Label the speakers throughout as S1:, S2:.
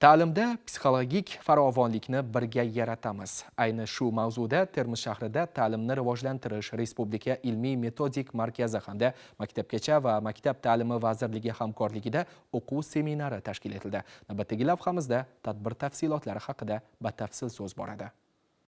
S1: Ta'limda psixologik farovonlikni birga yaratamiz. Ayni shu mavzuda Termiz shahrida ta'limni rivojlantirish Respublika ilmiy metodik markazi hamda Maktabgacha va Maktab ta'limi vazirligi hamkorligida o'quv seminari tashkil etildi. Navbatdagi lavhamizda tadbir tafsilotlari haqida batafsil so'z boradi.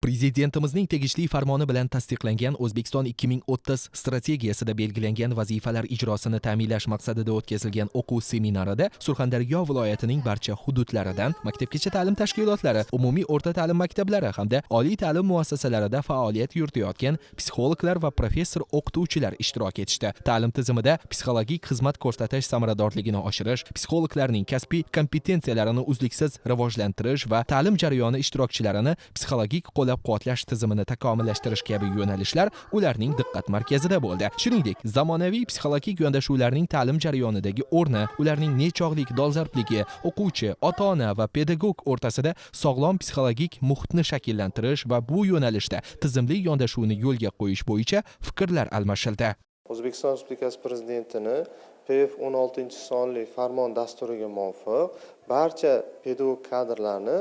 S1: Prezidentimizning tegishli farmoni bilan tasdiqlangan O'zbekiston 2030 strategiyasida belgilangan vazifalar ijrosini ta'minlash maqsadida o'tkazilgan o'quv seminarida Surxondaryo viloyatining barcha hududlaridan maktabgacha ta'lim tashkilotlari, umumiy o'rta ta'lim maktablari hamda oliy ta'lim muassasalarida faoliyat yuritayotgan psixologlar va professor o'qituvchilar ishtirok etishdi. Ta'lim tizimida psixologik xizmat ko'rsatish samaradorligini oshirish, psixologlarning kasbiy kompetensiyalarini uzluksiz rivojlantirish va ta'lim jarayoni ishtirokchilarini psixologik qo'llab-quvvatlash tizimini takomillashtirish kabi yo'nalishlar ularning diqqat markazida bo'ldi. Shuningdek, zamonaviy psixologik yondashuvlarning ta'lim jarayonidagi o'rni, ularning nechog'lik dolzarbligi, o'quvchi, ota-ona va pedagog o'rtasida sog'lom psixologik muhitni shakllantirish va bu yo'nalishda tizimli yondashuvni yo'lga qo'yish bo'yicha fikrlar almashildi.
S2: O'zbekiston Respublikasi Prezidentini PF 16-sonli farmon dasturiga muvofiq barcha pedagog kadrlarni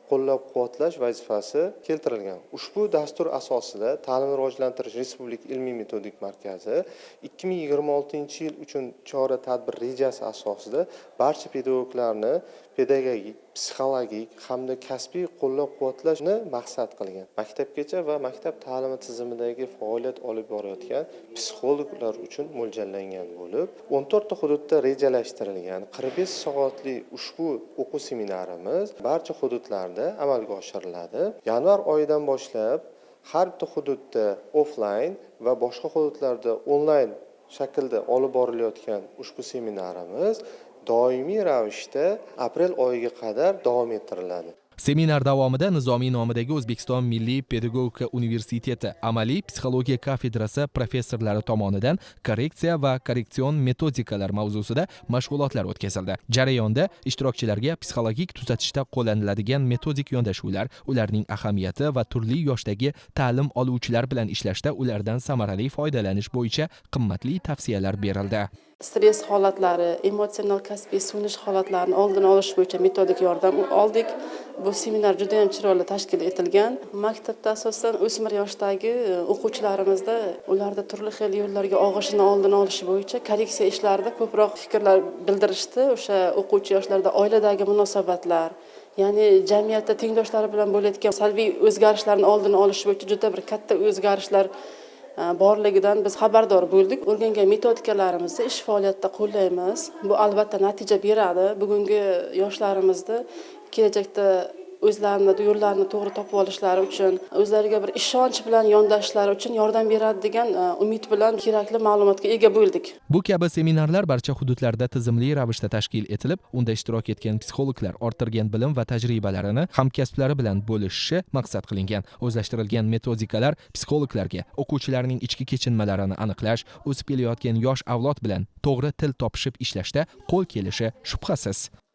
S2: qo'llab-quvvatlash vazifasi keltirilgan. Ushbu dastur asosida Ta'limni rivojlantirish Respublika ilmiy metodik markazi 2026-yil uchun chora-tadbir rejasi asosida barcha pedagoglarni pedagogik, psixologik hamda kasbiy qo'llab-quvvatlashni maqsad qilgan. Maktabgacha va maktab ta'limi tizimidagi faoliyat olib borayotgan psixologlar uchun mo'ljallangan bo'lib, 14 ta hududda rejalashtirilgan 45 soatli ushbu o'quv seminarimiz barcha hududlarda amalga oshiriladi. Yanvar oyidan boshlab har bitta hududda offline va boshqa hududlarda onlayn shaklda olib borilayotgan ushbu seminarimiz doimiy ravishda aprel oyiga qadar davom ettiriladi.
S1: Seminar davomida Nizomiy nomidagi O'zbekiston Milliy pedagogika universiteti amaliy psixologiya kafedrasi professorlari tomonidan korreksiya va korreksion metodikalar mavzusida mashg'ulotlar o'tkazildi. Jarayonda ishtirokchilarga psixologik tuzatishda qo'llaniladigan metodik yondashuvlar, ularning ahamiyati va turli yoshdagi ta'lim oluvchilar bilan ishlashda ulardan samarali foydalanish bo'yicha qimmatli tavsiyalar berildi.
S3: Stress holatlari, emotsional kasbiy so'nish holatlarini oldini olish bo'yicha metodik yordam oldik. Bu seminar juda ham chiroyli tashkil etilgan. Maktabda asosan o'smir yoshdagi o'quvchilarimizda ularda turli xil yo'llarga og'ishini oldini olish bo'yicha korreksiya ishlarida ko'proq fikrlar bildirishdi. O'sha o'quvchi yoshlarda oiladagi munosabatlar, ya'ni jamiyatda tengdoshlari bilan bo'layotgan salbiy o'zgarishlarni oldini olish bo'yicha juda bir katta o'zgarishlar borligidan biz xabardor bo'ldik. O'rgangan metodikalarimizni ish faoliyatida qo'llaymiz. Bu albatta natija beradi. Bugungi yoshlarimizni kelajakda o'zlarini yo'llarini to'g'ri topib olishlari uchun, o'zlariga bir ishonch bilan yondashishlari uchun yordam beradi degan umid bilan kerakli ma'lumotga ega bo'ldik.
S1: Bu kabi seminarlar barcha hududlarda tizimli ravishda tashkil etilib, unda ishtirok etgan psixologlar orttirgan bilim va tajribalarini hamkasblari bilan bo'lishishi maqsad qilingan. O'zlashtirilgan metodikalar psixologlarga o'quvchilarning ichki kechinmalarini aniqlash, o'sib kelayotgan yosh avlod bilan to'g'ri til topishib ishlashda qo'l kelishi shubhasiz.